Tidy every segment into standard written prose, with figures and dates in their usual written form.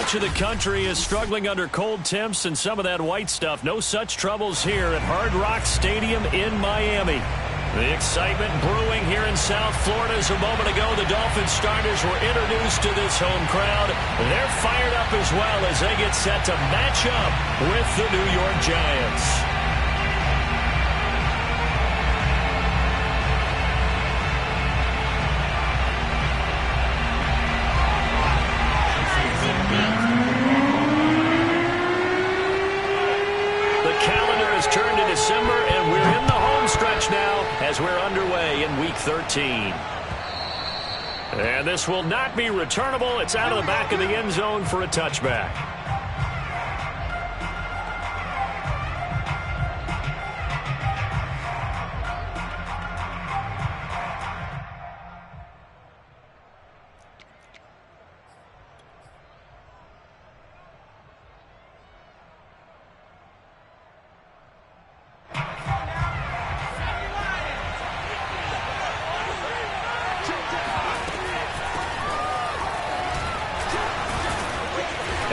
Much of the country is struggling under cold temps and some of that white stuff. No such troubles here at Hard Rock Stadium in Miami. The excitement brewing here in South Florida. As a moment ago, the Dolphins starters were introduced to this home crowd. They're fired up as well as they get set to match up with the New York Giants. Turn to December, and we're in the home stretch now as we're underway in Week 13. And this will not be returnable. It's out of the back of the end zone for a touchback.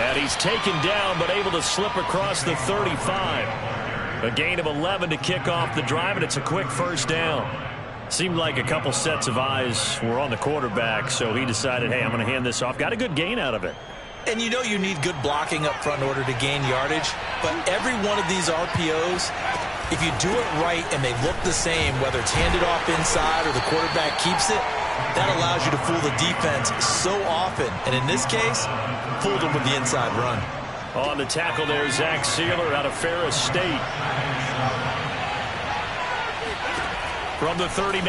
And he's taken down, but able to slip across the 35. A gain of 11 to kick off the drive, and it's a quick first down. Seemed like a couple sets of eyes were on the quarterback, so he decided, hey, I'm going to hand this off. Got a good gain out of it. And you know you need good blocking up front in order to gain yardage, but every one of these RPOs, if you do it right and they look the same, whether it's handed off inside or the quarterback keeps it, that allows you to fool the defense so often. And in this case, fooled them with the inside run. On the tackle there, Zach Sealer out of Ferris State. From the 39,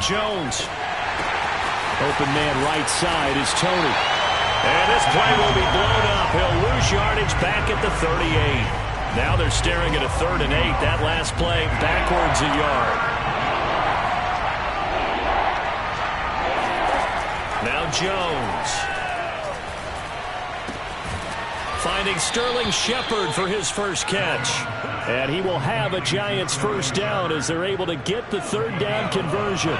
Jones. Open man right side is Tony. And this play will be blown up. He'll lose yardage back at the 38. Now they're staring at a 3rd and 8. That last play backwards a yard. Now Jones. Finding Sterling Shepard for his first catch. And he will have a Giants first down as they're able to get the 3rd down conversion.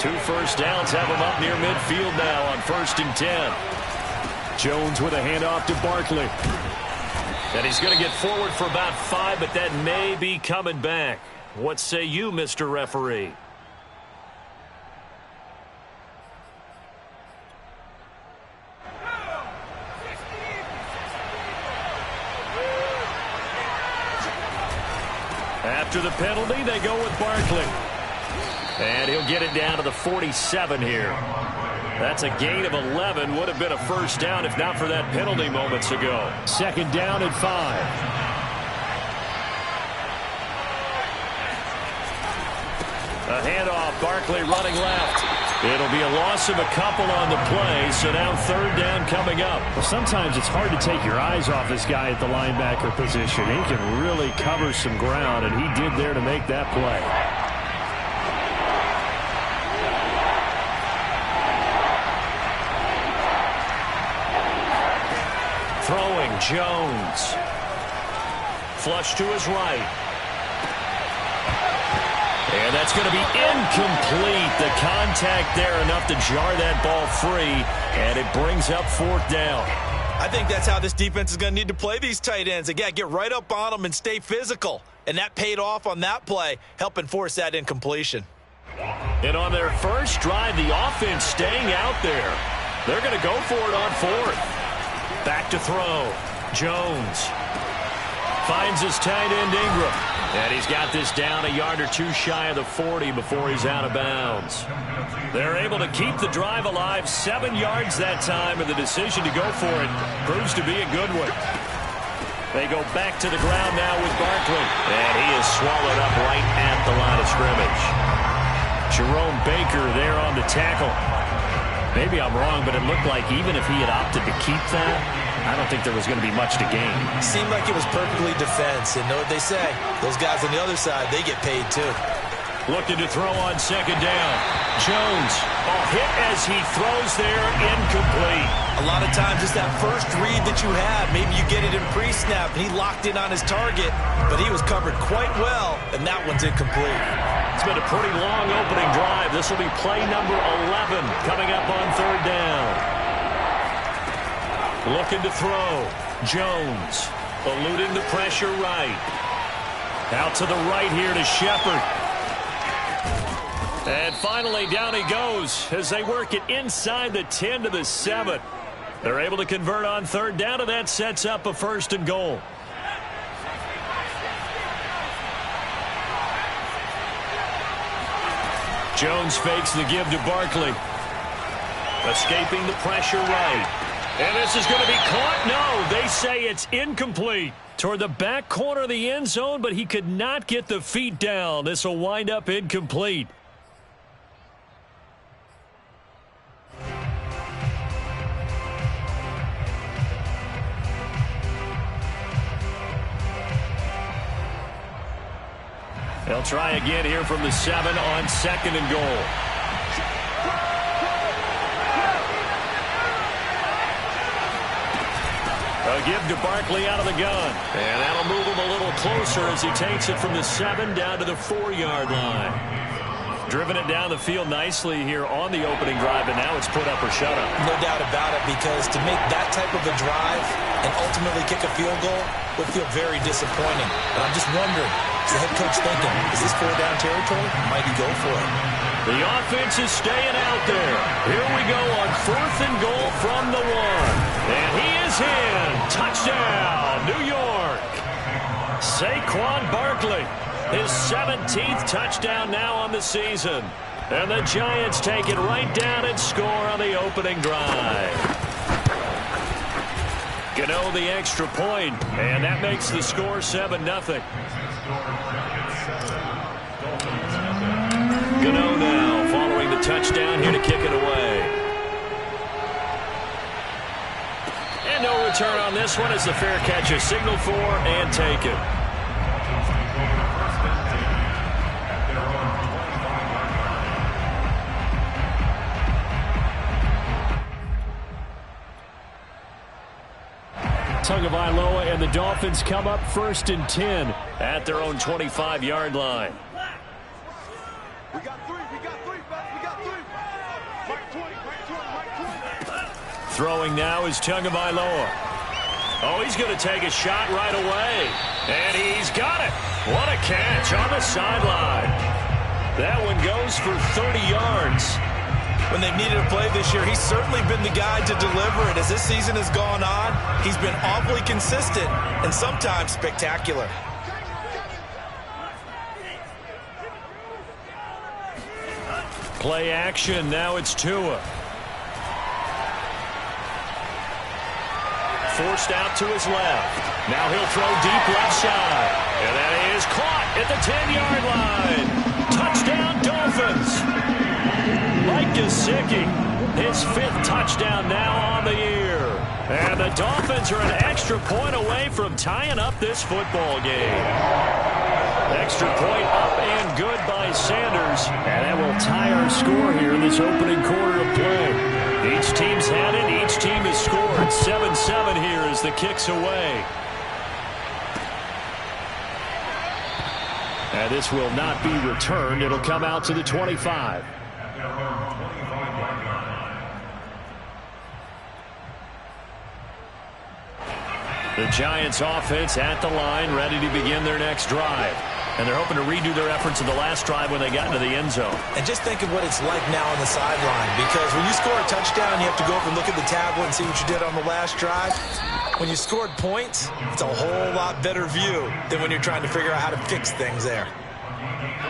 2 first downs have him up near midfield now on 1st and 10. Jones with a handoff to Barkley. And he's going to get forward for about 5, but that may be coming back. What say you, Mr. Referee? After the penalty, they go with Barkley. And he'll get it down to the 47 here. That's a gain of 11. Would have been a first down if not for that penalty moments ago. 2nd down and 5. A handoff, Barkley running left. It'll be a loss of a couple on the play, so now 3rd down coming up. Well, sometimes it's hard to take your eyes off this guy at the linebacker position. He can really cover some ground, and he did there to make that play. Throwing, Jones. Flush to his right. And that's going to be incomplete. The contact there enough to jar that ball free, and it brings up 4th down. I think that's how this defense is going to need to play these tight ends. Again, get right up on them and stay physical. And that paid off on that play, helping force that incompletion. And on their first drive, the offense staying out there. They're going to go for it on 4th. Back to throw. Jones finds his tight end Ingram. And he's got this down a yard or 2 shy of the 40 before he's out of bounds. They're able to keep the drive alive. 7 yards that time, and the decision to go for it proves to be a good one. They go back to the ground now with Barkley. And he is swallowed up right at the line of scrimmage. Jerome Baker there on the tackle. Maybe I'm wrong, but it looked like even if he had opted to keep that, I don't think there was going to be much to gain. Seemed like it was perfectly defense, and know what they say. Those guys on the other side, they get paid too. Looking to throw on 2nd down. Jones, a hit as he throws there, incomplete. A lot of times it's that first read that you have. Maybe you get it in pre-snap, and he locked in on his target, but he was covered quite well, and that one's incomplete. It's been a pretty long opening drive. This will be play number 11 coming up on 3rd down. Looking to throw. Jones eluding the pressure right. Out to the right here to Shepard. And finally, down he goes as they work it inside the 10 to the 7. They're able to convert on third down, and that sets up a 1st and goal. Jones fakes the give to Barkley. Escaping the pressure right. And this is going to be caught. No, they say it's incomplete. Toward the back corner of the end zone, but he could not get the feet down. This will wind up incomplete. They'll try again here from the 7 on 2nd and goal. A give to Barkley out of the gun. And that'll move him a little closer as he takes it from the 7 down to the 4-yard line. Driven it down the field nicely here on the opening drive, and now it's put up or shut up. No doubt about it, because to make that type of a drive and ultimately kick a field goal would feel very disappointing. And I'm just wondering, is the head coach thinking, is this 4-down territory? Might he go for it? The offense is staying out there. Here we go on 4th and goal from the 1. And he is in. Touchdown, New York. Saquon Barkley, his 17th touchdown now on the season. And the Giants take it right down and score on the opening drive. Gano the extra point, and that makes the score 7-0. Gano now following the touchdown here to kick it away. And no return on this one as the fair catch is signaled for and taken. Tagovailoa and the Dolphins come up 1st and 10 at their own 25-yard line. We got three. We got three. Mike 20. Throwing now is Tagovailoa. Oh, he's going to take a shot right away. And he's got it. What a catch on the sideline. That one goes for 30 yards. When they've needed a play this year, he's certainly been the guy to deliver it. As this season has gone on, he's been awfully consistent and sometimes spectacular. Play action. Now it's Tua. Forced out to his left. Now he'll throw deep left side. And that is caught at the 10-yard line. Touchdown, Dolphins. Mike Gesicki, his 5th touchdown now on the year. And the Dolphins are an extra point away from tying up this football game. Extra point up and good by Sanders. And that will tie our score here in this opening quarter of play. Each team's had it. Each team has scored. 7-7 here as the kick's away. And this will not be returned. It'll come out to the 25. The Giants offense at the line, ready to begin their next drive. And they're hoping to redo their efforts in the last drive when they got into the end zone. And just think of what it's like now on the sideline, because when you score a touchdown, you have to go over and look at the tablet and see what you did on the last drive. When you scored points, it's a whole lot better view than when you're trying to figure out how to fix things there.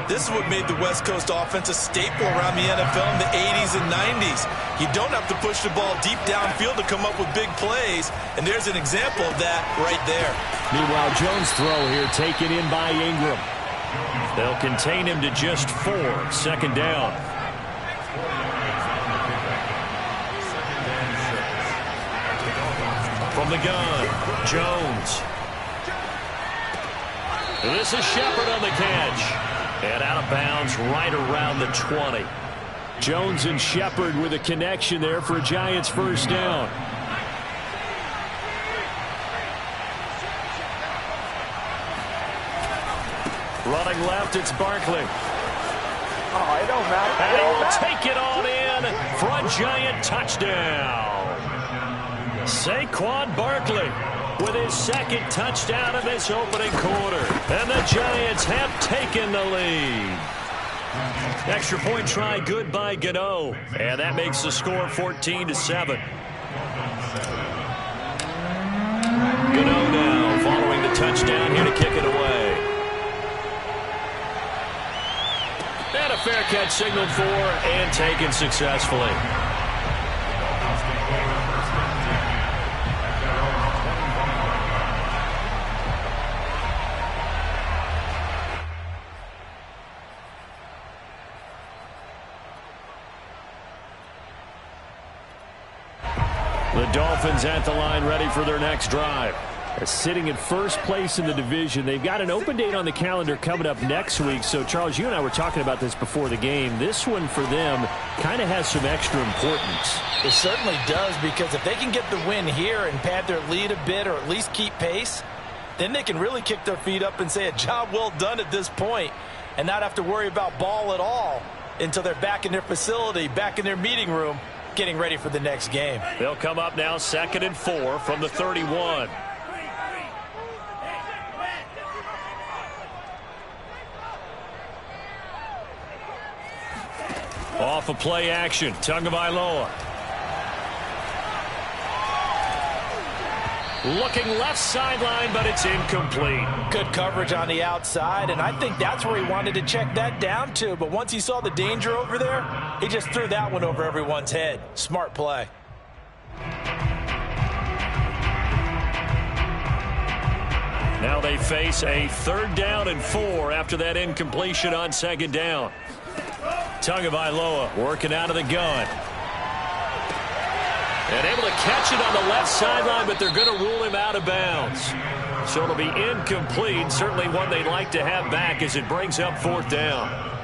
This is what made the West Coast offense a staple around the NFL in the 80s and 90s. You don't have to push the ball deep downfield to come up with big plays, and there's an example of that right there. Meanwhile, Jones' throw here taken in by Ingram. They'll contain him to just 4. 2nd down. From the gun, Jones. This is Shepard on the catch. And out of bounds right around the 20. Jones and Shepard with a connection there for a Giants 1st down. Running left, it's Barkley. Oh, it don't matter. And he will take it on in for a Giant touchdown. Saquon Barkley with his second touchdown in this opening quarter. And the Giants have taken the lead. Extra point try good by Gano. And that makes the score 14-7. Gano now following the touchdown here to kick it away. And a fair catch signaled for and taken successfully. The Dolphins at the line ready for their next drive. They're sitting in first place in the division. They've got an open date on the calendar coming up next week. So, Charles, you and I were talking about this before the game. This one for them kind of has some extra importance. It certainly does, because if they can get the win here and pad their lead a bit or at least keep pace, then they can really kick their feet up and say a job well done at this point and not have to worry about ball at all until they're back in their facility, back in their meeting room, getting ready for the next game. They'll come up now 2nd and 4 from the 31. Off of play action, Tagovailoa. Looking left sideline, but it's incomplete. Good coverage on the outside, and I think that's where he wanted to check that down to. But once he saw the danger over there, he just threw that one over everyone's head. Smart play. Now they face a 3rd down and 4 after that incompletion on 2nd down. Tagovailoa working out of the gun. And able to catch it on the left sideline, but they're going to rule him out of bounds. So it'll be incomplete. Certainly one they'd like to have back as it brings up 4th down.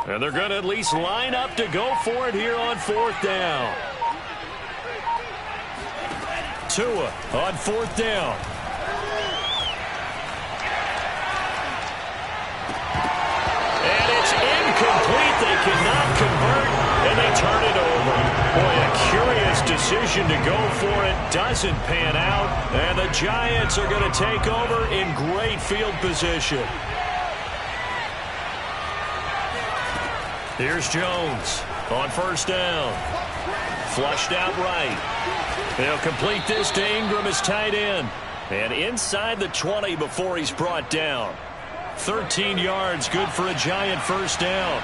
And they're going to at least line up to go for it here on 4th down. Tua on 4th down. And it's incomplete. They cannot convert, and they turn it over. Boy, a curious decision to go for it. Doesn't pan out, and the Giants are going to take over in great field position. Here's Jones on 1st down. Flushed out right. They'll complete this to Ingram as tight end. And inside the 20 before he's brought down. 13 yards, good for a Giant 1st down.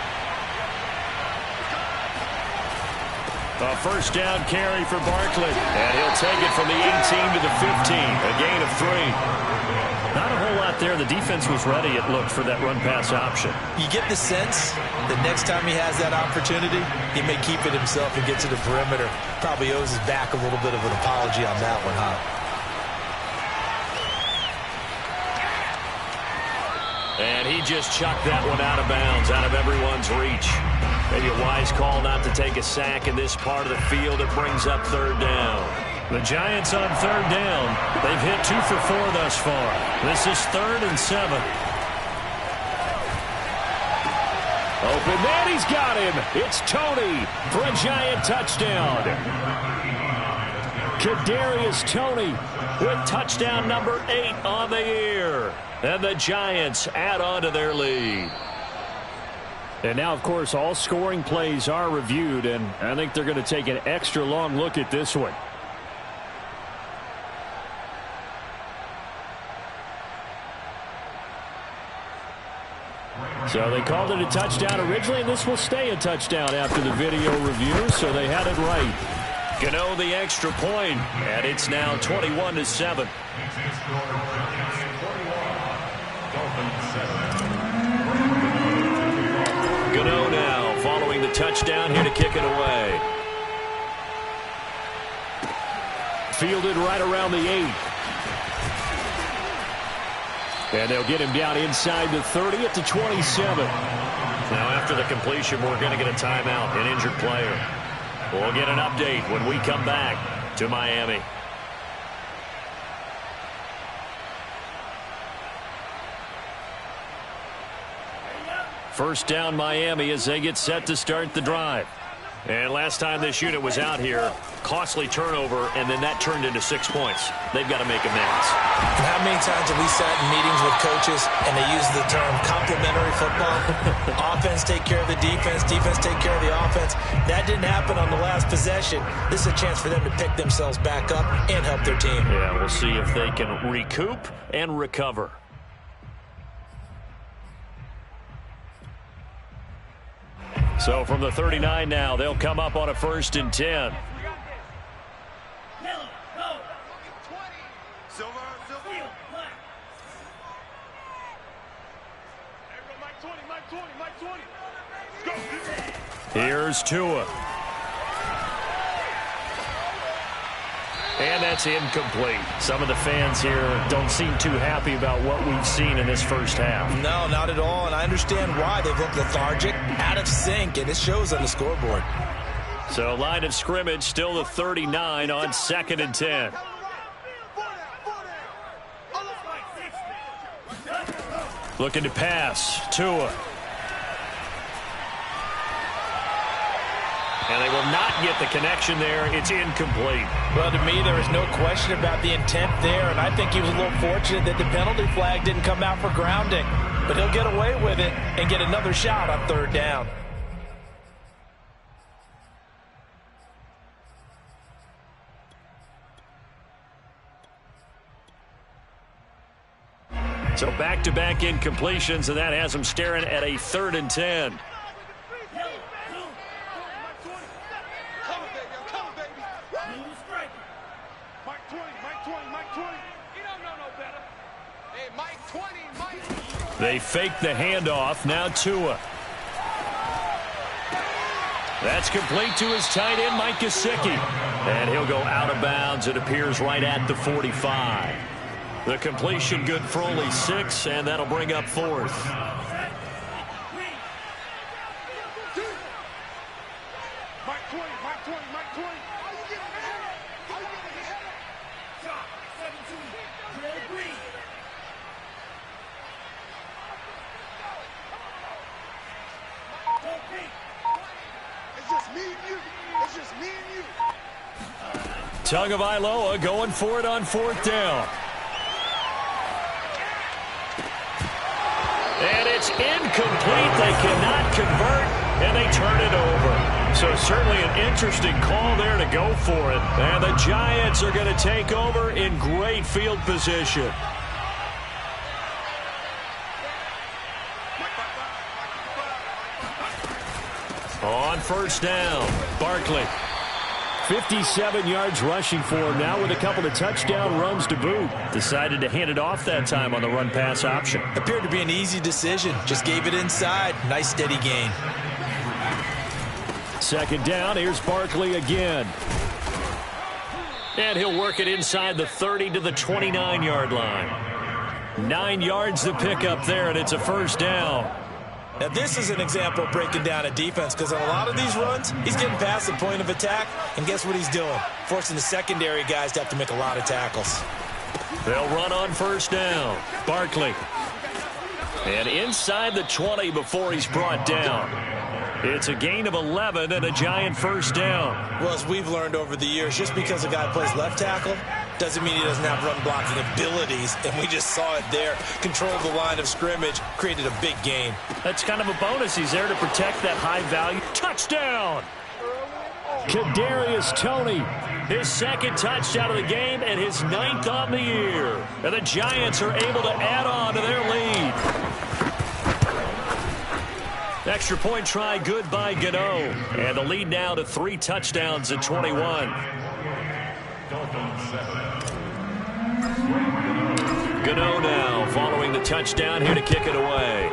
A 1st down carry for Barkley. And he'll take it from the 18 to the 15. A gain of 3. Not a whole lot there. The defense was ready, it looked, for that run-pass option. You get the sense that next time he has that opportunity, he may keep it himself and get to the perimeter. Probably owes his back a little bit of an apology on that one, huh? And he just chucked that one out of bounds, out of everyone's reach. Maybe a wise call not to take a sack in this part of the field. It brings up 3rd down. The Giants on 3rd down. They've hit 2 for 4 thus far. This is 3rd and 7. Open man, he's got him. It's Toney for a Giant touchdown. Kadarius Toney with touchdown number 8 on the year. And the Giants add on to their lead. And now, of course, all scoring plays are reviewed, and I think they're going to take an extra long look at this one. So they called it a touchdown originally, and this will stay a touchdown after the video review, so they had it right. Gano the extra point, and it's now 21-7. touchdown here to kick it away. Fielded right around the 8. And they'll get him down inside the 30 at the 27. Now after the completion, we're going to get a timeout, an injured player. We'll get an update when we come back to Miami. First down Miami as they get set to start the drive. And last time this unit was out here, costly turnover, and then that turned into 6 points. They've got to make amends. And how many times have we sat in meetings with coaches and they use the term complementary football? Offense take care of the defense, defense take care of the offense. That didn't happen on the last possession. This is a chance for them to pick themselves back up and help their team. Yeah, we'll see if they can recoup and recover. So from the 39 now, they'll come up on a 1st and 10. Here's Tua. And that's incomplete. Some of the fans here don't seem too happy about what we've seen in this first half. No, not at all, and I understand why. They've looked lethargic, out of sync, and it shows on the scoreboard. So line of scrimmage still the 39 on 2nd and 10. Looking to pass. Tua. And they will not get the connection there. It's incomplete. Well, to me, there is no question about the intent there, and I think he was a little fortunate that the penalty flag didn't come out for grounding. But he'll get away with it and get another shot on 3rd down. So back-to-back incompletions, and that has them staring at a 3rd and 10. They fake the handoff. Now Tua. That's complete to his tight end, Mike Gesicki. And he'll go out of bounds. It appears right at the 45. The completion good for only 6, and that'll bring up 4th. Tagovailoa going for it on 4th down. And it's incomplete. They cannot convert, and they turn it over. So certainly an interesting call there to go for it. And the Giants are going to take over in great field position. On 1st down, Barkley. 57 yards rushing for him now with a couple of touchdown runs to boot. Decided to hand it off that time on the run-pass option. Appeared to be an easy decision. Just gave it inside. Nice steady gain. 2nd down. Here's Barkley again. And he'll work it inside the 30 to the 29-yard line. 9 yards to pick up there, and it's a 1st down. Now, this is an example of breaking down a defense because on a lot of these runs, he's getting past the point of attack, and guess what he's doing? Forcing the secondary guys to have to make a lot of tackles. They'll run on 1st down. Barkley. And inside the 20 before he's brought down. It's a gain of 11 and a Giant 1st down. Well, as we've learned over the years, just because a guy plays left tackle doesn't mean he doesn't have run blocking abilities, and we just saw it there. Controlled the line of scrimmage, created a big gain. That's kind of a bonus. He's there to protect that high value. Touchdown! Kadarius Toney, his 2nd touchdown of the game and his 9th on the year. And the Giants are able to add on to their lead. Extra point try good by Gano. And the lead now to 3 touchdowns at 21. Gano now following the touchdown here to kick it away.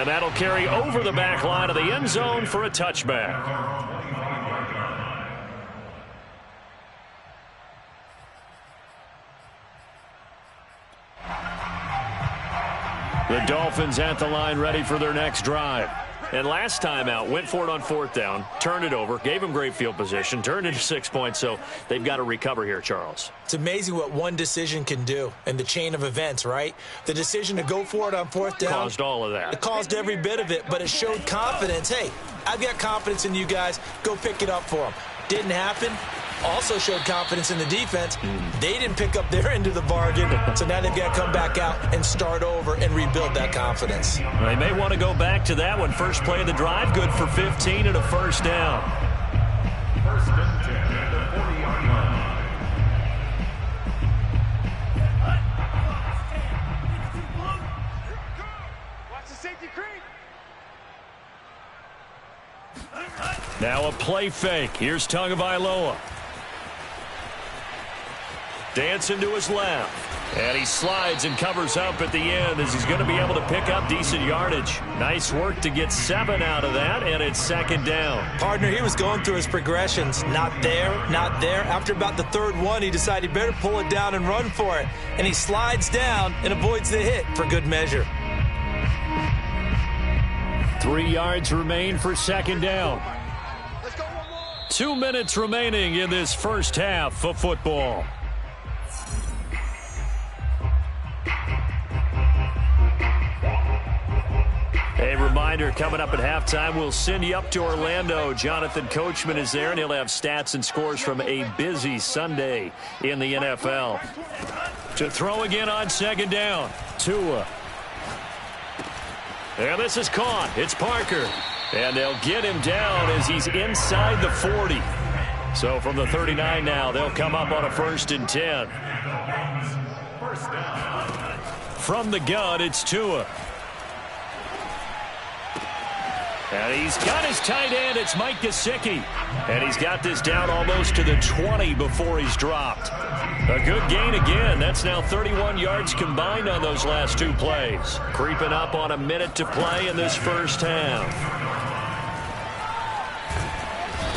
And that'll carry over the back line of the end zone for a touchback. The Dolphins at the line ready for their next drive. And last time out, went for it on 4th down, turned it over, gave them great field position, turned into 6 points, so they've got to recover here, Charles. It's amazing what one decision can do in the chain of events, right? The decision to go for it on 4th down. Caused all of that. It caused every bit of it, but it showed confidence. Hey, I've got confidence in you guys. Go pick it up for them. Didn't happen. Also showed confidence in the defense. They didn't pick up their end of the bargain, so now they've got to come back out and start over and rebuild that confidence. They may want to go back to that one. First play of the drive, good for 15 and a first down. First and 10 at the 40-yard line. Watch the safety creep. Now a play fake. Here's Tagovailoa. Dancing to his left. And he slides and covers up at the end as he's going to be able to pick up decent yardage. Nice work to get 7 out of that, and it's 2nd down. Partner, he was going through his progressions. Not there, not there. After about the 3rd one, he decided he better pull it down and run for it. And he slides down and avoids the hit for good measure. 3 yards remain for 2nd down. 2 minutes remaining in this first half of football. A reminder, coming up at halftime, we'll send you up to Orlando. Jonathan Coachman is there, and he'll have stats and scores from a busy Sunday in the NFL. To throw again on 2nd down. Tua. And this is caught. It's Parker. And they'll get him down as he's inside the 40. So from the 39 now, they'll come up on a 1st and 10. From the gun, it's Tua. And he's got his tight end. It's Mike Gesicki. And he's got this down almost to the 20 before he's dropped. A good gain again. That's now 31 yards combined on those last 2 plays. Creeping up on a minute to play in this first half.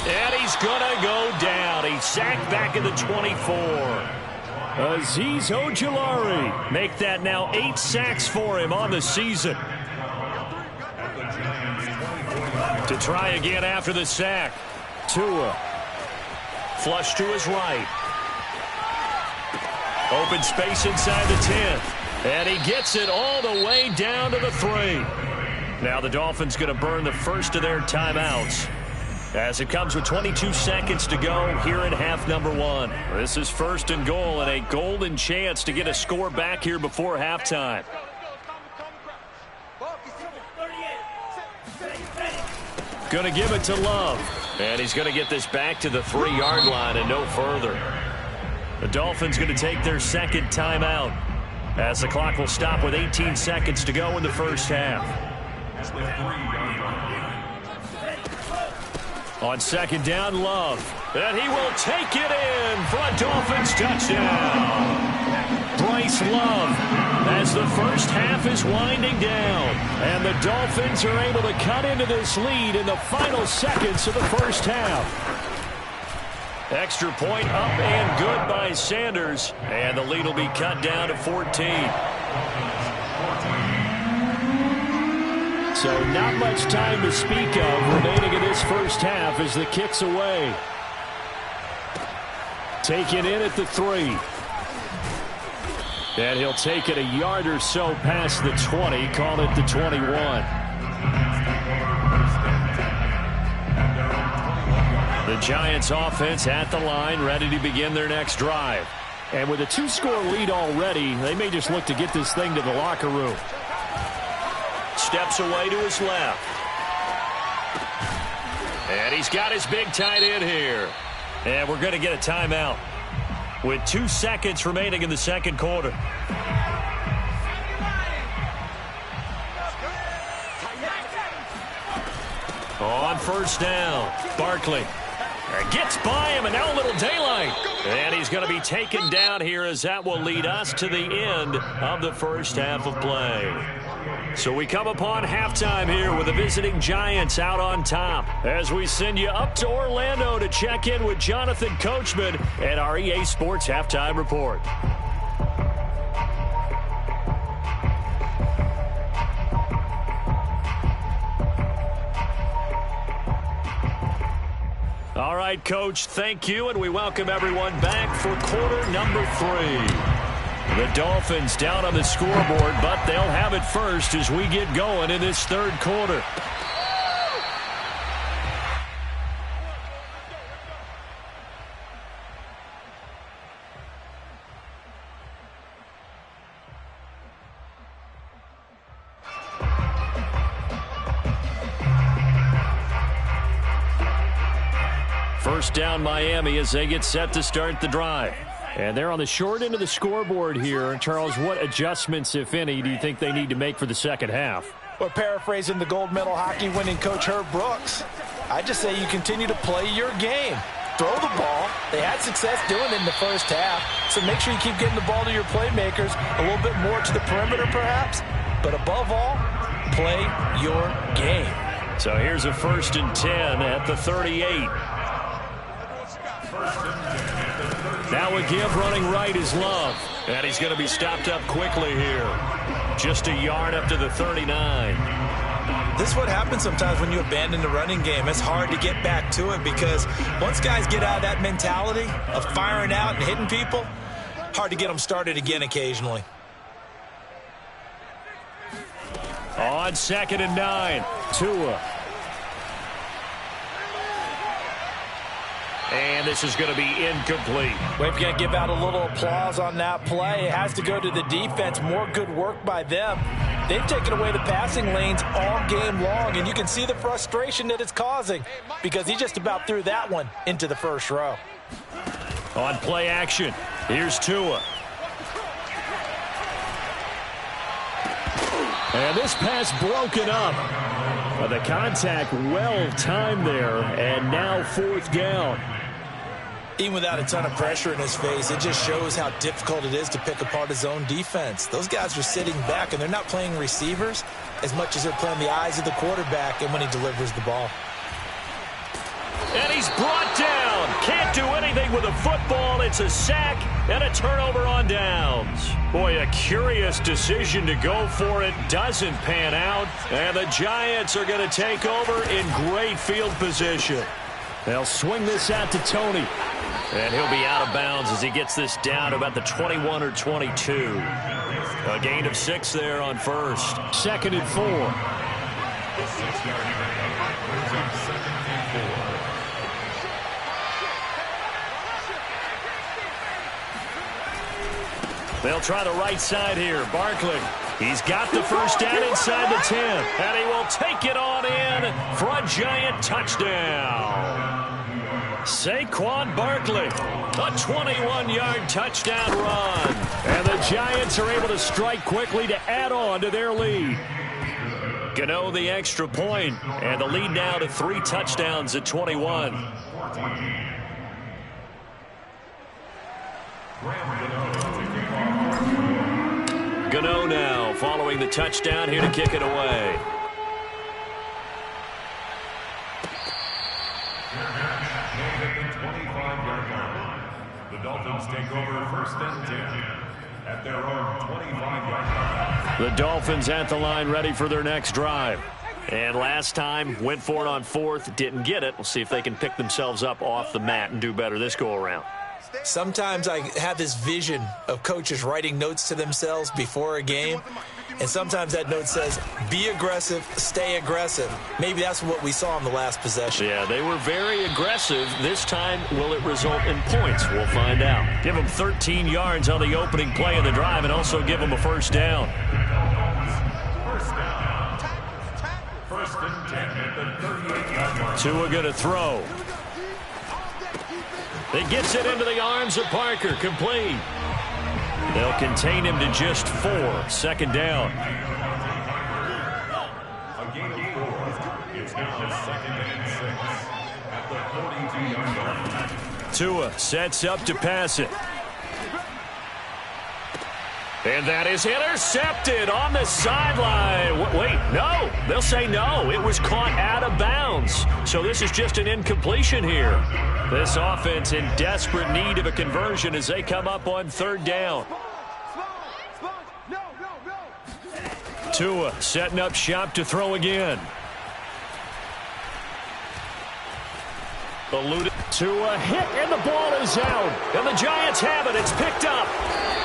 And he's going to go down. He's sacked back at the 24. Azeez Ojulari make that now 8 sacks for him on the season. To try again after the sack. Tua. Flush to his right. Open space inside the 10. And he gets it all the way down to the 3. Now the Dolphins going to burn the first of their timeouts as it comes with 22 seconds to go here in half number 1. This is 1st and goal and a golden chance to get a score back here before halftime. Going to give it to Love. And he's going to get this back to the 3-yard line and no further. The Dolphins going to take their 2nd timeout as the clock will stop with 18 seconds to go in the first half. On 2nd down, Love. And he will take it in for a Dolphins touchdown. Bryce Love as the first half is winding down. And the Dolphins are able to cut into this lead in the final seconds of the first half. Extra point up and good by Sanders. And the lead will be cut down to 14. So not much time to speak of remaining in this first half as the kick's away. Taken in at the 3. And he'll take it a yard or so past the 20, call it the 21. The Giants offense at the line, ready to begin their next drive. And with a 2-score lead already, they may just look to get this thing to the locker room. Steps away to his left. And he's got his big tight end here. And we're going to get a timeout with 2 seconds remaining in the second quarter. On 1st down, Barkley. Gets by him, and now a little daylight. And he's going to be taken down here, as that will lead us to the end of the first half of play. So we come upon halftime here with the visiting Giants out on top, as we send you up to Orlando to check in with Jonathan Coachman and our EA Sports Halftime Report. All right, Coach, thank you, and we welcome everyone back for quarter number 3. The Dolphins down on the scoreboard, but they'll have it first as we get going in this third quarter. First down Miami as they get set to start the drive. And they're on the short end of the scoreboard here. Charles, what adjustments, if any, do you think they need to make for the second half? Well, paraphrasing the gold medal hockey winning coach Herb Brooks, I just say you continue to play your game. Throw the ball. They had success doing it in the first half, so make sure you keep getting the ball to your playmakers, a little bit more to the perimeter perhaps, but above all, play your game. So here's a 1st and 10 at the 38. Now a give running right is Love. And he's going to be stopped up quickly here. Just a yard up to the 39. This is what happens sometimes when you abandon the running game. It's hard to get back to it because once guys get out of that mentality of firing out and hitting people, hard to get them started again occasionally. On 2nd and 9, Tua. And this is going to be incomplete. We've got to give out a little applause on that play. It has to go to the defense. More good work by them. They've taken away the passing lanes all game long, and you can see the frustration that it's causing because he just about threw that one into the first row. On play action, here's Tua. And this pass broken up. The contact well timed there, and now 4th down. Even without a ton of pressure in his face, it just shows how difficult it is to pick apart his own defense. Those guys are sitting back, and they're not playing receivers as much as they're playing the eyes of the quarterback and when he delivers the ball. And he's brought down. Can't do anything with a football. It's a sack and a turnover on downs. Boy, a curious decision to go for it. Doesn't pan out. And the Giants are going to take over in great field position. They'll swing this out to Tony. And he'll be out of bounds as he gets this down to about the 21 or 22. A gain of 6 there on 1st. 2nd and 4. They'll try the right side here. Barkley. He's got the first down inside the 10. And he will take it on in for a Giant touchdown. Saquon Barkley, a 21-yard touchdown run. And the Giants are able to strike quickly to add on to their lead. Gano the extra point, and the lead now to 3 touchdowns at 21. Gano now following the touchdown here to kick it away. The Dolphins take over 1st and 10 at their own 25-yard line. The Dolphins at the line ready for their next drive. And last time went for it on 4th, didn't get it. We'll see if they can pick themselves up off the mat and do better this go around. Sometimes I have this vision of coaches writing notes to themselves before a game, and sometimes that note says, be aggressive, stay aggressive. Maybe that's what we saw in the last possession. Yeah, they were very aggressive. This time, will it result in points? We'll find out. Give them 13 yards on the opening play of the drive and also give them a 1st down. 1st and 10 at the 38-yard line. Tua going to throw. He gets it into the arms of Parker. Complete. They'll contain him to just 4. 2nd down. A gain of 4. It's now 2nd and 6. at the 42-yard line. Tua sets up to pass it. And that is intercepted on the sideline. Wait, no. They'll say no. It was caught out of bounds. So this is just an incompletion here. This offense in desperate need of a conversion as they come up on third down. Tua setting up shop to throw again. Alluded to a hit, and the ball is out. And the Giants have it. It's picked up.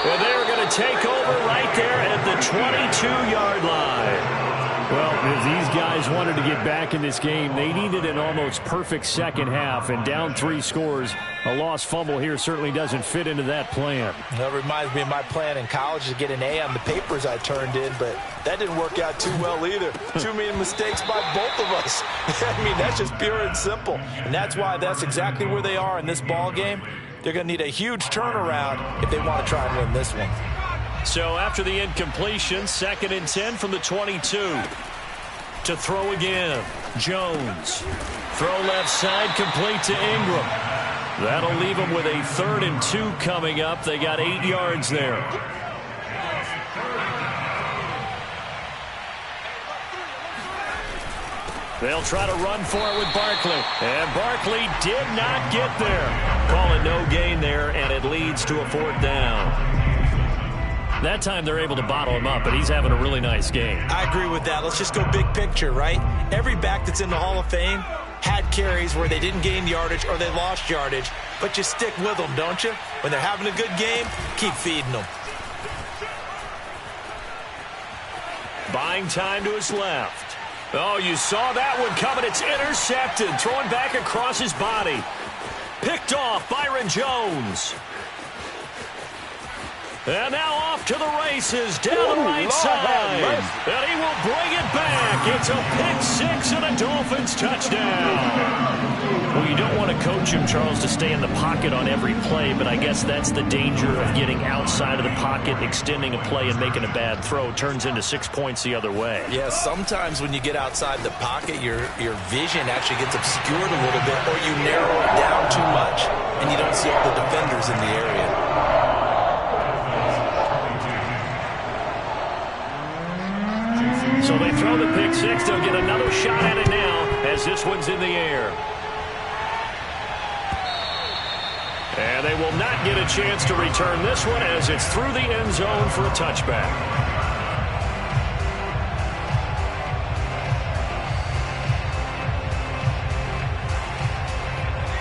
And they're going to take over right there at the 22-yard line. Well, if these guys wanted to get back in this game, they needed an almost perfect second half, and down 3 scores. A lost fumble here certainly doesn't fit into that plan. That reminds me of my plan in college to get an A on the papers I turned in, but that didn't work out too well either. Too many mistakes by both of us. I mean, that's just pure and simple. And that's why that's exactly where they are in this ball game. They're going to need a huge turnaround if they want to try and win this one. So after the incompletion, 2nd and 10 from the 22. To throw again, Jones. Throw left side, complete to Ingram. That'll leave them with a 3rd and 2 coming up. They got 8 yards there. They'll try to run for it with Barkley. And Barkley did not get there. Call it no gain there, and it leads to a 4th down. That time they're able to bottle him up, but he's having a really nice game. I agree with that. Let's just go big picture, right? Every back that's in the Hall of Fame had carries where they didn't gain yardage or they lost yardage, but you stick with them, don't you? When they're having a good game, keep feeding them. Buying time to his left. Oh, you saw that one coming. It's intercepted. Throwing back across his body. Picked off Byron Jones. And now off to the races down the right side. And he will bring it back. It's a pick-6 and a Dolphins touchdown. Well, you don't want to coach him, Charles, to stay in the pocket on every play, but I guess that's the danger of getting outside of the pocket, extending a play, and making a bad throw. Turns into 6 points the other way. Yeah, sometimes when you get outside the pocket, your vision actually gets obscured a little bit, or you narrow it down too much, and you don't see all the defenders in the area. So they throw the pick-6. They'll get another shot at it now as this one's in the air. And they will not get a chance to return this one as it's through the end zone for a touchback.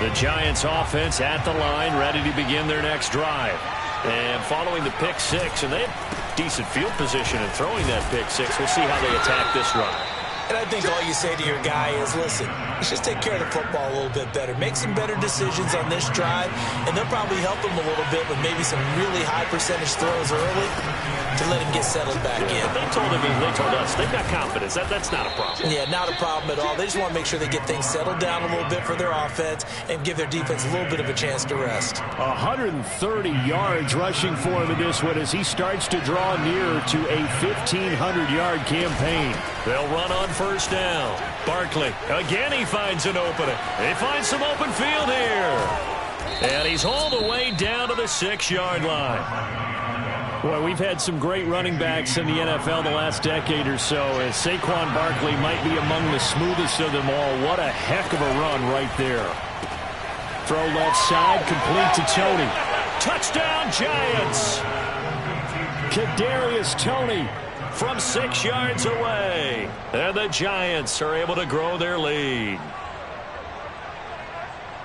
The Giants offense at the line, ready to begin their next drive. And following the pick-6, and they have decent field position in throwing that pick-6. We'll see how they attack this run. And I think all you say to your guy is, listen, let's just take care of the football a little bit better. Make some better decisions on this drive, and they'll probably help him a little bit with maybe some really high percentage throws early to let him get settled back in. But they told him, they told us, they've got confidence. That's not a problem. Yeah, not a problem at all. They just want to make sure they get things settled down a little bit for their offense and give their defense a little bit of a chance to rest. 130 yards rushing for him in this one as he starts to draw nearer to a 1,500-yard campaign. They'll run on first down. Barkley, again he finds an opening. He finds some open field here. And he's all the way down to the 6-yard line. Boy, we've had some great running backs in the NFL the last decade or so, and Saquon Barkley might be among the smoothest of them all. What a heck of a run right there. Throw left side, complete to Toney. Touchdown, Giants! Kadarius Toney from 6 yards away. And the Giants are able to grow their lead.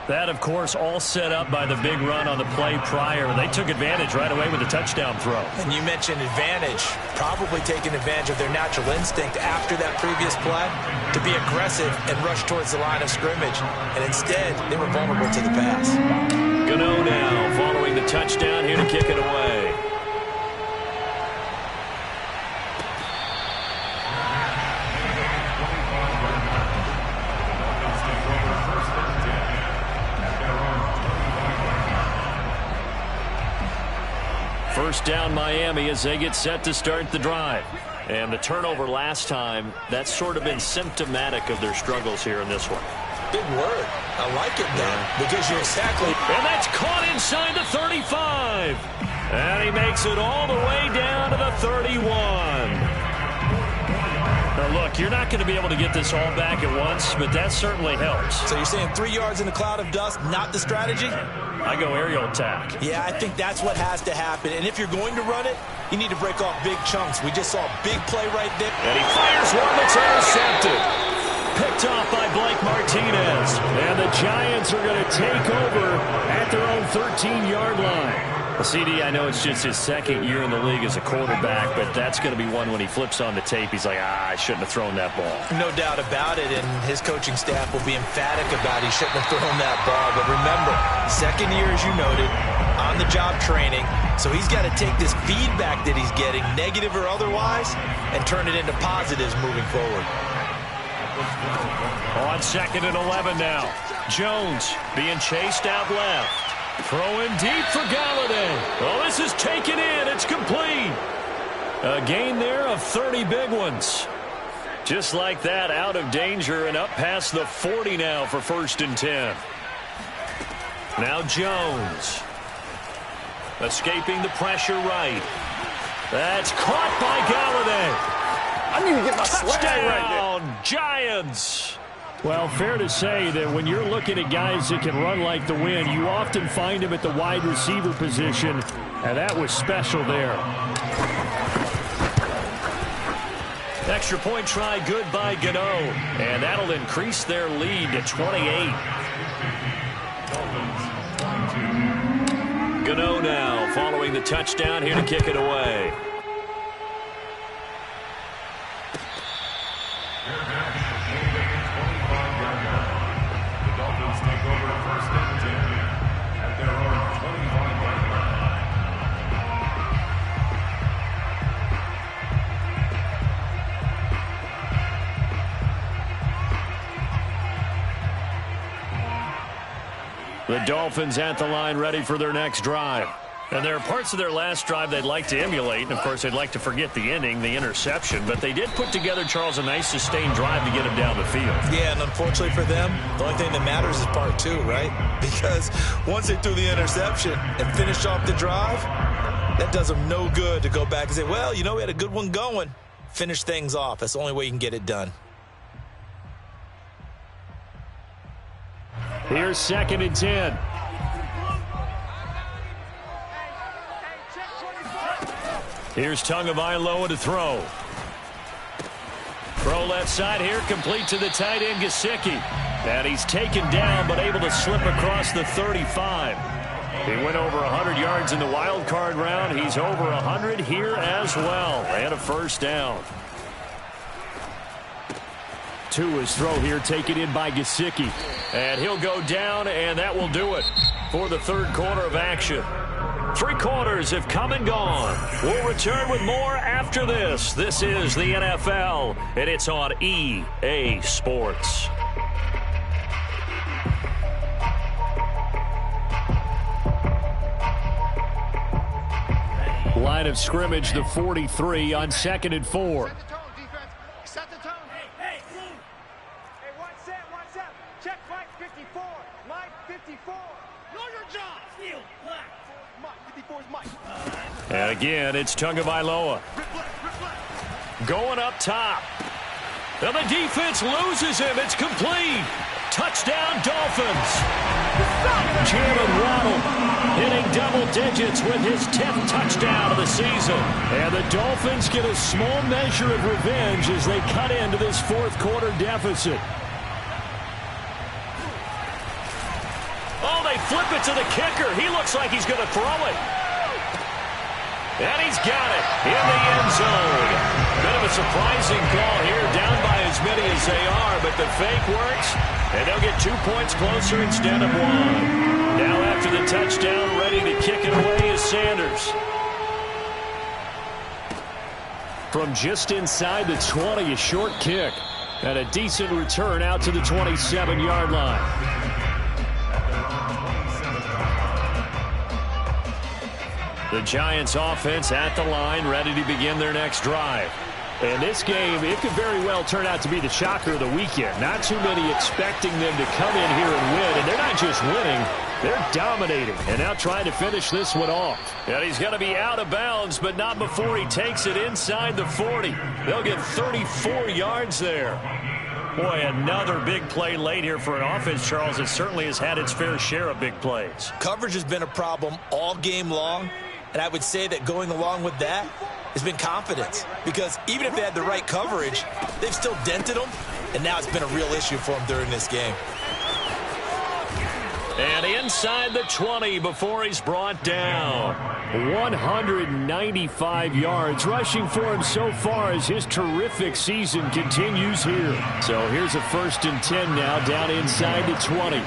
That, of course, all set up by the big run on the play prior. They took advantage right away with a touchdown throw. And you mentioned advantage, probably taking advantage of their natural instinct after that previous play to be aggressive and rush towards the line of scrimmage. And instead, they were vulnerable to the pass. Gano now following the touchdown here to kick it away. First down Miami as they get set to start the drive. And the turnover last time, that's sort of been symptomatic of their struggles here in this one. Big word. I like it now because you're exactly. And that's caught inside the 35. And he makes it all the way down to the 31. Now, look, you're not going to be able to get this all back at once, but that certainly helps. So you're saying 3 yards in a cloud of dust, not the strategy? I go aerial attack. Yeah, I think that's what has to happen. And if you're going to run it, you need to break off big chunks. We just saw a big play right there. And he fires one that's intercepted. Picked off by Blake Martinez. And the Giants are going to take over at their own 13-yard line. Well, CD, I know it's just his second year in the league as a quarterback, but that's going to be one when he flips on the tape. He's like, I shouldn't have thrown that ball. No doubt about it, and his coaching staff will be emphatic about he shouldn't have thrown that ball. But remember, second year, as you noted, on-the-job training, so he's got to take this feedback that he's getting, negative or otherwise, and turn it into positives moving forward. On 2nd and 11 now. Jones being chased out left. Throwing deep for Galladay. Oh, this is taken in. It's complete. A gain there of 30 big ones. Just like that, out of danger and up past the 40 now for 1st and 10. Now Jones. Escaping the pressure right. That's caught by Galladay. I need to get my swag right Touchdown, Giants. Well, fair to say that when you're looking at guys that can run like the wind, you often find them at the wide receiver position, and that was special there. Extra point try good by Gano, and that'll increase their lead to 28. Gano now following the touchdown here to kick it away. The Dolphins at the line ready for their next drive. And there are parts of their last drive they'd like to emulate. And, of course, they'd like to forget the ending, the interception. But they did put together, Charles, a nice sustained drive to get him down the field. Yeah, and unfortunately for them, the only thing that matters is part 2, right? Because once they threw the interception and finished off the drive, that does them no good to go back and say, well, you know, we had a good one going. Finish things off. That's the only way you can get it done. Here's 2nd and 10. Here's Tagovailoa to throw. Throw left side here, complete to the tight end, Gesicki. And he's taken down, but able to slip across the 35. He went over 100 yards in the wild card round. He's over 100 here as well. And a 1st down. Tua's throw here taken in by Gesicki. And he'll go down, and that will do it for the 3rd quarter of action. 3 quarters have come and gone. We'll return with more after this. This is the NFL, and it's on EA Sports. Line of scrimmage, the 43 on 2nd and 4. Set the tone. Hey, one set. Check Mike 54. Mike 54. Know your job. Steal. Black. Mike 54 is Mike. And again, it's Tagovailoa. Going up top. And the defense loses him. It's complete. Touchdown, Dolphins. Jalen Waddle hitting double digits with his 10th touchdown of the season. And the Dolphins get a small measure of revenge as they cut into this 4th quarter deficit. Oh, they flip it to the kicker. He looks like he's going to throw it. And he's got it in the end zone. Bit of a surprising call here, down by as many as they are, but the fake works, and they'll get 2 points closer instead of 1. Now after the touchdown, ready to kick it away is Sanders. From just inside the 20, a short kick. And a decent return out to the 27-yard line. The Giants offense at the line, ready to begin their next drive. And this game, it could very well turn out to be the shocker of the weekend. Not too many expecting them to come in here and win. And they're not just winning, they're dominating. And now trying to finish this one off. And he's going to be out of bounds, but not before he takes it inside the 40. They'll get 34 yards there. Boy, another big play late here for an offense, Charles. It certainly has had its fair share of big plays. Coverage has been a problem all game long. And I would say that going along with that has been confidence. Because even if they had the right coverage, they've still dented them. And now it's been a real issue for them during this game. And inside the 20 before he's brought down. 195 yards rushing for him so far as his terrific season continues here. So here's a 1st and 10 now down inside the 20.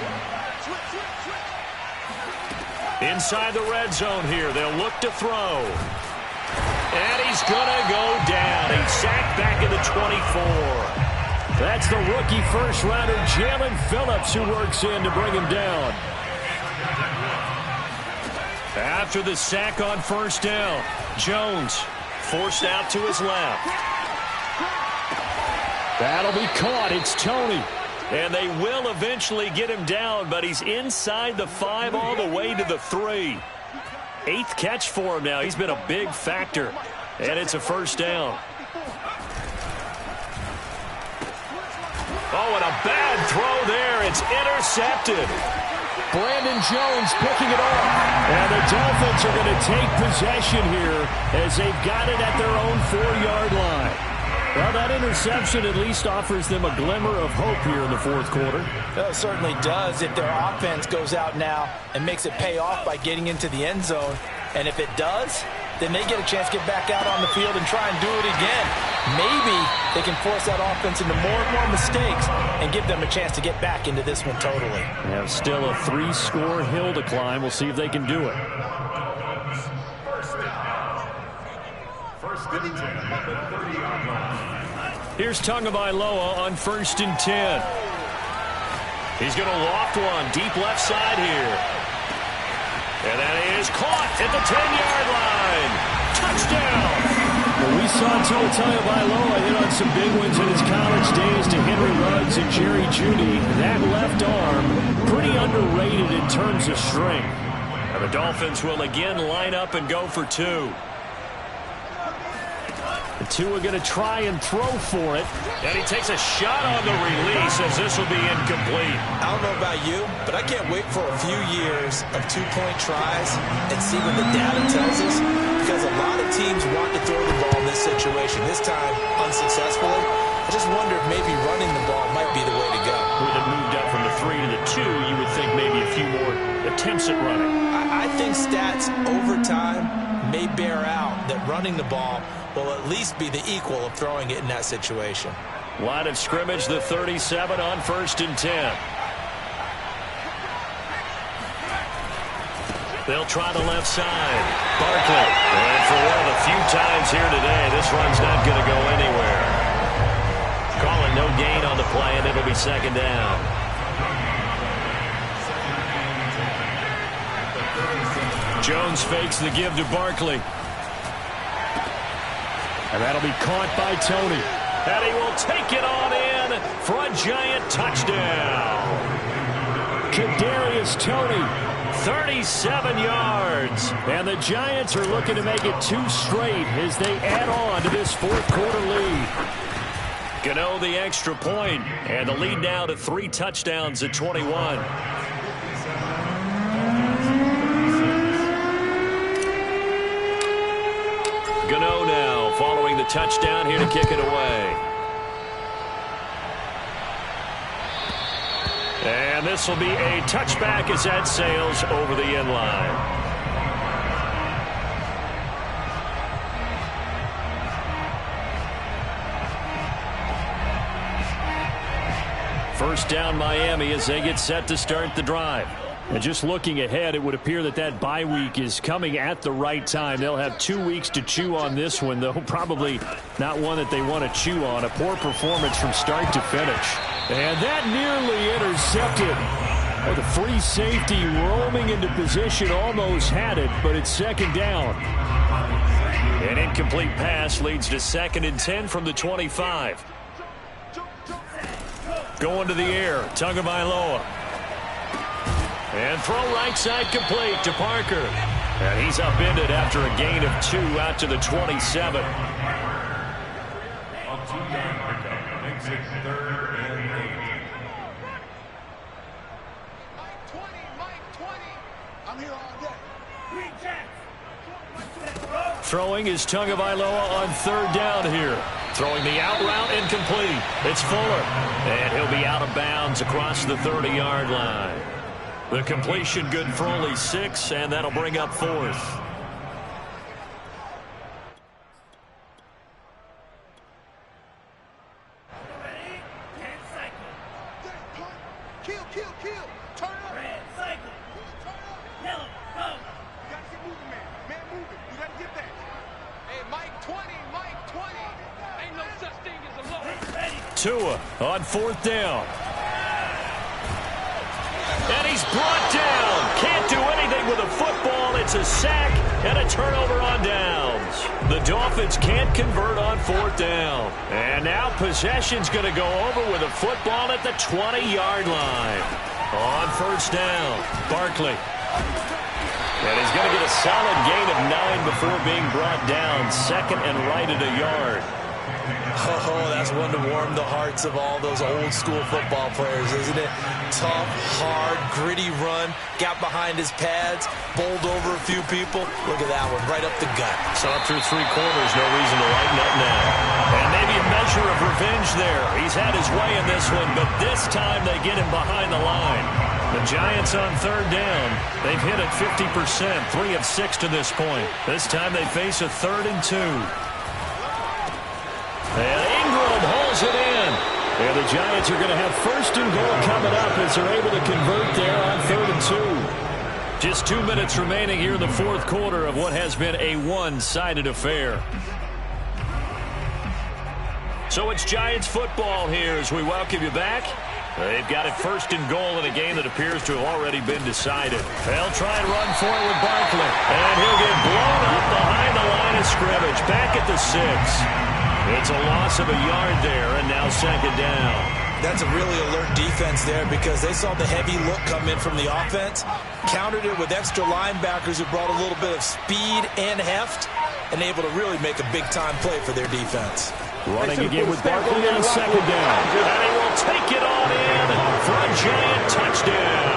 Inside the red zone here. They'll look to throw. And he's going to go down. He's sacked back in the 24. That's the rookie first-rounder, Jalen Phillips, who works in to bring him down. After the sack on 1st down, Jones forced out to his left. That'll be caught. It's Tony. And they will eventually get him down, but he's inside the 5 all the way to the 3. 8th catch for him now. He's been a big factor. And it's a 1st down. Oh, and a bad throw there. It's intercepted. Brandon Jones picking it off. And the Dolphins are going to take possession here as they've got it at their own 4-yard line. Well, that interception at least offers them a glimmer of hope here in the 4th quarter. Well, it certainly does if their offense goes out now and makes it pay off by getting into the end zone. And if it does, then they get a chance to get back out on the field and try and do it again. Maybe they can force that offense into more and more mistakes and give them a chance to get back into this one totally. Now still a 3-score hill to climb. We'll see if they can do it. First and 10 at the 30-yard line. Here's Tagovailoa on 1st and 10. He's going to loft one deep left side here. And that is caught at the 10-yard line. Touchdown. Well, we saw Tagovailoa hit on some big ones in his college days to Henry Ruggs and Jerry Jeudy. That left arm, pretty underrated in terms of strength. And the Dolphins will again line up and go for 2. The 2 are going to try and throw for it. And he takes a shot on the release as this will be incomplete. I don't know about you, but I can't wait for a few years of 2-point tries and see what the data tells us. Because a lot of teams want to throw the ball in this situation. This time, unsuccessfully. I just wonder if maybe running the ball might be the way to go. With it moved up from the 3 to the 2, you would think maybe a few more attempts at running. I think stats over time may bear out that running the ball will at least be the equal of throwing it in that situation. Line of scrimmage, the 37 on 1st and 10. They'll try the left side. Barkley. And for one of the few times here today, this run's not going to go anywhere. Calling no gain on the play, and it'll be 2nd down. Jones fakes the give to Barkley. And that'll be caught by Tony. And he will take it on in for a giant touchdown. Kadarius Toney, 37 yards. And the Giants are looking to make it 2 straight as they add on to this 4th quarter lead. Gano the extra point, and the lead now to 3 touchdowns at 21. Gano now following the touchdown here to kick it away. And this will be a touchback as that sails over the end line. First down Miami as they get set to start the drive. And just looking ahead, it would appear that that bye week is coming at the right time. They'll have 2 weeks to chew on this one, though probably not one that they want to chew on. A poor performance from start to finish. And that nearly intercepted. Oh, the free safety roaming into position almost had it, but it's 2nd down. An incomplete pass leads to 2nd and 10 from the 25. Going to the air, Tagovailoa. And throw right side complete to Parker. And he's upended after a gain of 2 out to the 27. A 2-yard pickup makes it 3rd and 8. Mike 20. I'm here all day. Throwing is Tagovailoa on 3rd down here. Throwing the out route incomplete. It's Fuller. And he'll be out of bounds across the 30-yard line. The completion good for only 6, and that'll bring up 4th. Kill. Turn up. Red, cycle. Turn up. Yellow, go. You got to get moving, man. Man moving. You got to get that. Hey, Mike 20. Ain't no such thing as a low. Tua on 4th down. And he's brought down. Can't do anything with a football. It's a sack and a turnover on downs. The Dolphins can't convert on 4th down. And now possession's going to go over with a football at the 20-yard line. On 1st down, Barkley. And he's going to get a solid gain of 9 before being brought down. 2nd and right at a yard. Oh, that's one to warm the hearts of all those old-school football players, isn't it? Tough, hard, gritty run, got behind his pads, bowled over a few people. Look at that one, right up the gut. Saw it through 3 quarters, no reason to lighten up now. And maybe a measure of revenge there. He's had his way in this one, but this time they get him behind the line. The Giants on 3rd down. They've hit it 50%, 3 of 6 to this point. This time they face a 3rd and 2. And Ingram hauls it in. And the Giants are going to have 1st and goal coming up as they're able to convert there on 3rd and 2. Just 2 minutes remaining here in the 4th quarter of what has been a one-sided affair. So it's Giants football here as we welcome you back. They've got it 1st and goal in a game that appears to have already been decided. They'll try and run for it with Barkley. And he'll get blown up behind the line of scrimmage. Back at the 6. It's a loss of a yard there, and now 2nd down. That's a really alert defense there because they saw the heavy look come in from the offense, countered it with extra linebackers who brought a little bit of speed and heft, and able to really make a big-time play for their defense. Running again with Barkley on 2nd down. And he will take it on in for a Giant touchdown.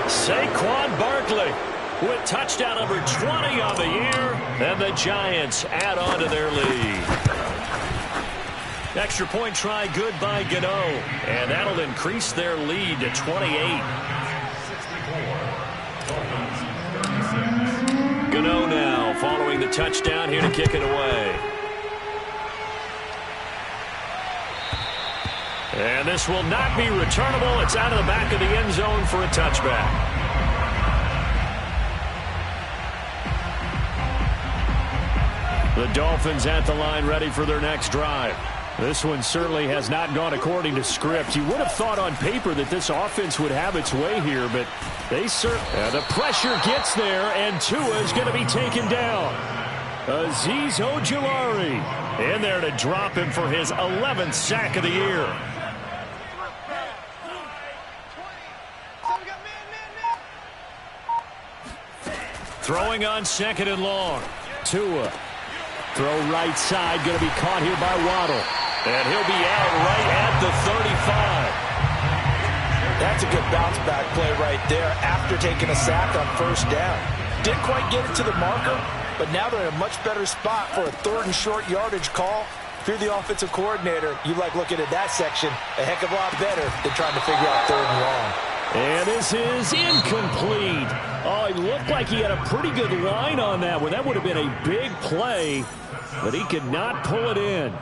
Saquon Barkley with touchdown number 20 on the year, and the Giants add on to their lead. Extra point try good by Gano, and that'll increase their lead to 28. Gano now following the touchdown here to kick it away. And this will not be returnable. It's out of the back of the end zone for a touchback. The Dolphins at the line ready for their next drive. This one certainly has not gone according to script. You would have thought on paper that this offense would have its way here, but they certainly... the pressure gets there, and Tua is going to be taken down. Azeez Ojulari in there to drop him for his 11th sack of the year. Throwing on 2nd and long. Tua. Throw right side, going to be caught here by Waddle. And he'll be out right at the 35. That's a good bounce back play right there after taking a sack on 1st down. Didn't quite get it to the marker, but now they're in a much better spot for a 3rd and short yardage call. If you're the offensive coordinator, you like looking at that section a heck of a lot better than trying to figure out 3rd and long. And this is incomplete. Oh, it looked like he had a pretty good line on that one. That would have been a big play, but he could not pull it in.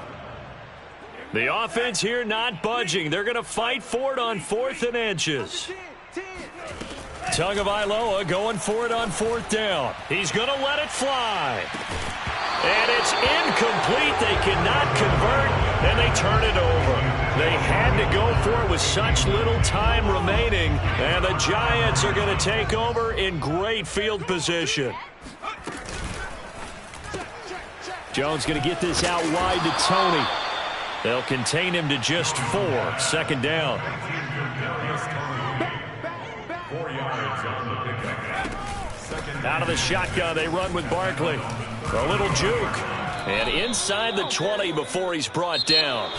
The offense here not budging. They're going to fight for it on 4th and inches. Tagovailoa going for it on 4th down. He's going to let it fly. And it's incomplete. They cannot convert, and they turn it over. They had to go for it with such little time remaining, and the Giants are going to take over in great field position. Jones going to get this out wide to Tony. They'll contain him to just 4. 2nd down. 4 yards on the pickup. Out of the shotgun, they run with Barkley. A little juke. And inside the 20 before he's brought down.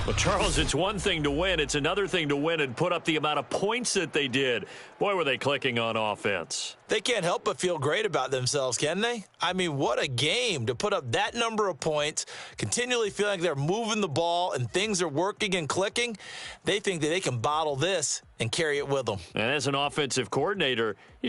Well, Charles, it's one thing to win. It's another thing to win and put up the amount of points that they did. Boy, were they clicking on offense. They can't help but feel great about themselves, can they? I mean, what a game to put up that number of points, continually feeling like they're moving the ball and things are working and clicking. They think that they can bottle this and carry it with them. And as an offensive coordinator,